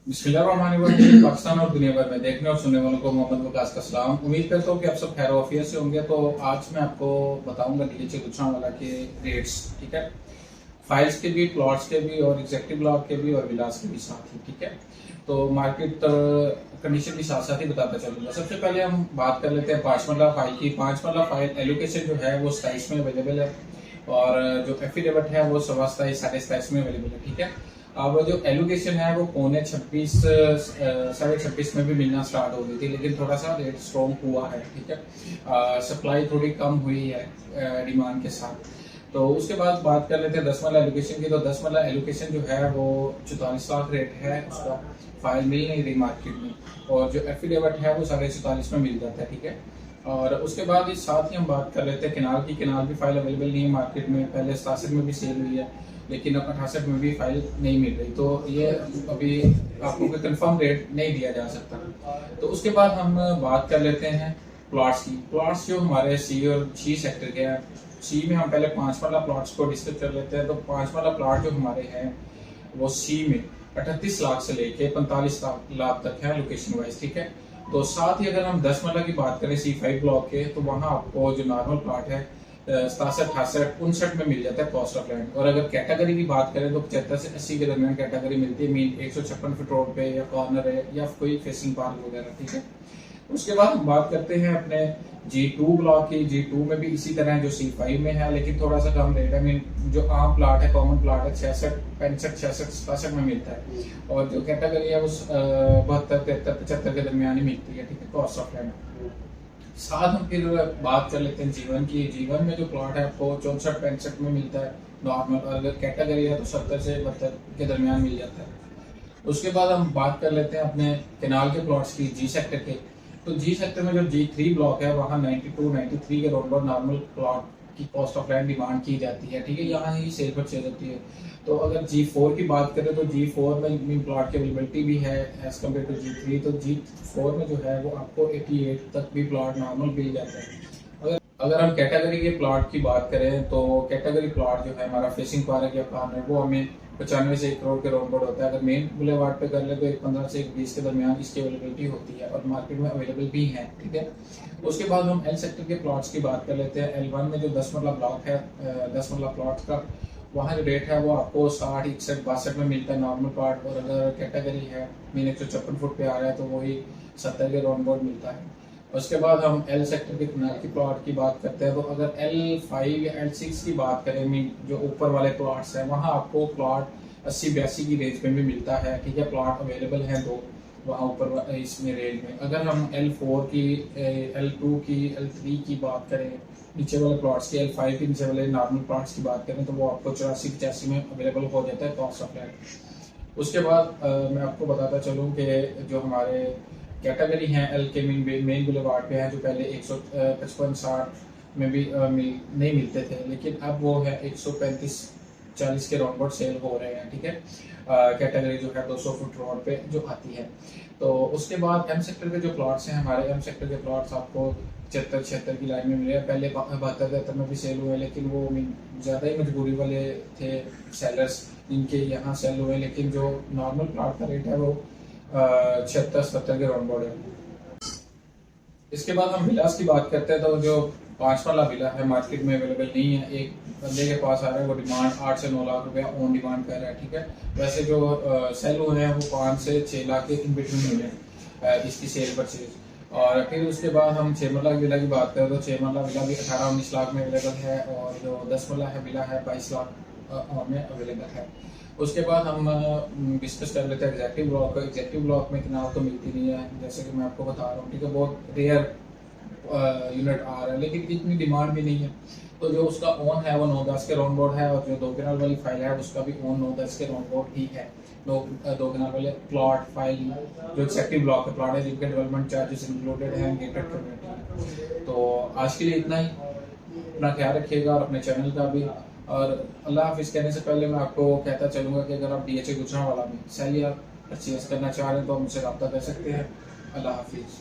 बिस्मिल्लाहिर्रहमानिर्रहीम। पाकिस्तान और दुनिया भर में देखने और सुनने वालों को मोहम्मद वकास का सलाम। उम्मीद करता हूँ कि आप सब खैर वाफियत से होंगे। तो आज मैं आपको बताऊंगा डीएचए गुजरांवाला के रेट्स, ठीक है। फाइल्स के भी, प्लॉट्स के भी और एग्जेक्टिव ब्लॉक के भी और विलास के भी साथ ही, ठीक है। तो मार्केट कंडीशन भी साथ साथ ही बताता चलूंगा। सबसे पहले हम बात कर लेते हैं 5 मरला फाइल की। 5 मरला फाइल एलोकेशन जो है वो 27 में अवेलेबल है और जो एफिडेविट है वो 27 साढ़े 27 में अवेलेबल है, ठीक है। अब जो एलोकेशन है वो पौने 26 साढ़े 26 में भी मिलना स्टार्ट हो गई थी, लेकिन थोड़ा सा रेट स्ट्रॉन्ग हुआ है, ठीक है। सप्लाई थोड़ी कम हुई है डिमांड के साथ। तो उसके बाद बात कर लेते हैं 10 मरला एलोकेशन की। तो 10 मरला एलोकेशन जो है वो 44 लाख रेट है उसका। फाइल मिल नहीं रही मार्केट में और जो एफिडेविट है वो 44.5 में मिल जाता है, ठीक है। और उसके बाद इस साथ ही हम बात कर लेते हैं किनाल की। किनाल भी फाइल अवेलेबल नहीं है मार्केट में। पहले 67 में भी सेल हुई है, लेकिन अब 68 में भी फाइल नहीं मिल रही। तो ये अभी आपको कोई कंफर्म रेट नहीं दिया जा सकता। तो उसके बाद हम बात कर लेते हैं प्लॉट्स की। प्लॉट्स जो हमारे सी और जी सेक्टर के हैं, सी में हम पहले 5 वाला प्लॉट्स को डिस्कस कर लेते हैं। तो 5 वाला प्लॉट जो हमारे हैं वो सी में 38 लाख से लेके 45 लाख तक है लोकेशन वाइज, ठीक है। तो साथ ही अगर हम 10 मरला की बात करें C5 ब्लॉक के, तो वहां आपको जो नॉर्मल प्लॉट है 67 68 59 में मिल जाता है कॉस्ट ऑफ लैंड। और अगर कैटेगरी की बात करें तो 75 से 80 के दरमियान कैटेगरी मिलती है। मीन 156 फीट रोड पे या कॉर्नर है या कोई फेसिंग पार्क वगैरह, ठीक है। उसके बाद हम बात करते हैं अपने G2 ब्लॉक की। G2 में भी इसी तरह जो C5 में है, लेकिन थोड़ा सा कम रेट है। मीन जो आम प्लाट है, कॉमन प्लाट है 66 65 66 67 में मिलता है और जो कैटेगरी है वो 72 73 75 के दरमियान ही मिलती है, ठीक है, कॉस्ट ऑफ लैंड। साथ हम फिर बात कर लेते हैं जीवन की। जीवन में जो प्लॉट है आपको 64 65 में मिलता है नॉर्मल, और अगर कैटेगरी है तो 70 से 72 के दरमियान मिल जाता है। उसके बाद हम बात कर लेते हैं अपने केनाल के प्लॉट्स की, जी सेक्टर के। तो जी सेक्टर में जो G3 ब्लॉक है वहाँ 92 93 के रोड नॉर्मल प्लॉट की कॉस्ट ऑफ लैंड डिमांड की जाती है, ठीक है। यहाँ ही सेल परचेज होती है। तो अगर G4 की बात करें तो G4 में प्लॉट की अवेलेबिलिटी भी है एज कम्पेयर टू G3। तो G4 में जो है वो आपको 88 तक भी प्लॉट नॉर्मल मिल जाता है। अगर अगर हम कैटेगरी के प्लॉट की बात करें तो कैटेगरी प्लॉट जो है हमारा फेसिंग पार्क या कॉर्नर वो हमें 95 से 1 करोड़ के रोड होता है। अगर मेन बुलेवार्ड पे कर ले तो 15 से 20 के दरमियान इसकी अवेलेबिलिटी होती है और मार्केट में अवेलेबल भी है, ठीक है। उसके बाद हम एल सेक्टर के प्लॉट्स की बात कर लेते हैं। L1 में जो 10 मरला ब्लॉक है, 10 मरला प्लॉट का वहाँ जो रेट है वो आपको 60 61 62 में मिलता है नॉर्मल प्लॉट। और अगर कैटेगरी है मीन 156 फुट पे आ रहा है तो वही 70 के राउंड बोर्ड मिलता है। उसके बाद हम एल सेक्टर के किनारे की प्लॉट की बात करते हैं। तो अगर L5 या L6 की बात करें, मीन जो ऊपर वाले प्लॉट्स हैं वहाँ आपको प्लॉट 80 82 की रेंज में भी मिलता है, ठीक है। प्लॉट अवेलेबल हैं दो वहाँ ऊपर इसमें रेंज में। अगर हम L4 की, L2 की, L3 की बात करें नीचे वाले प्लॉट्स की, L5 के नीचे वाले नॉर्मल प्लॉट्स की बात करें तो वो आपको 84 85 में अवेलेबल हो जाता है कॉस्ट ऑफ लैंड। उसके बाद मैं आपको बताता चलूँ कि जो हमारे कैटेगरी हैं एल के मेन बुलेवार्ड पे है, जो पहले 155 60 में भी नहीं मिलते थे, लेकिन अब वो है 135 40 के राउंड सेल हो रहे हैं, ठीक है। कैटेगरी जो है 200 फुट रोड पे जो आती है। तो उसके बाद एम सेक्टर के जो प्लॉट्स हैं हमारे, एम सेक्टर के प्लॉट्स आपको 75 76 की लाइन में मिले। पहले 72 73 में भी सेल हुए, लेकिन वो ज़्यादा ही मजबूरी वाले थे सेलर्स जिनके यहाँ सेल हुए। लेकिन जो नॉर्मल प्लॉट का रेट है वो 76 70 के राउंड है। इसके बाद हम विलास की बात करते हैं। तो जो 5 वाला विला है मार्केट में अवेलेबल नहीं है। एक बंदे के पास आ रहा है, वो डिमांड 8 से 9 लाख रुपया ऑन डिमांड कर रहा है, ठीक है। वैसे जो सेल हुए हैं वो 5 से 6 लाख के इन बिटवीन हुए हैं इसकी सेल परचेज। और फिर उसके बाद हम 6 मरला विला की बात करें तो 6 मरला विला भी 18 19 लाख में अवेलेबल है और जो 10 मरला है विला है 22 लाख में अवेलेबल है। उसके बाद हम डिस्कस कर लेते हैं एग्जेक्टिव ब्लॉक। एग्जेक्टिव ब्लॉक में किनाल तो मिलती नहीं है, जैसे कि मैं आपको बता रहा हूँ, ठीक है। बहुत रेयर यूनिट आ रहा है, लेकिन इतनी डिमांड भी नहीं है। तो जो उसका ओन है वो 9-10 के राउंड बोर्ड है और जो 2 किनाल वाली फाइल है उसका भी ओन 9-10 के राउंड बोर्ड ही है। 2 किनाल वाले प्लॉट फाइल जो एग्जेक्टिव ब्लॉक है, प्लॉट है जिनके डेवलपमेंट चार्जेस इंक्लूडेड हैं गेटेड कम्युनिटी। तो आज के लिए इतना ही। अपना ख्याल रखिएगा और अपने चैनल का भी। और अल्लाह हाफिज कहने से पहले मैं आपको कहता चलूंगा कि अगर आप डीएचए गुजरांवाला में सेल या परचेज करना चाह रहे हैं तो मुझसे रब्ता कर सकते हैं। अल्लाह हाफिज।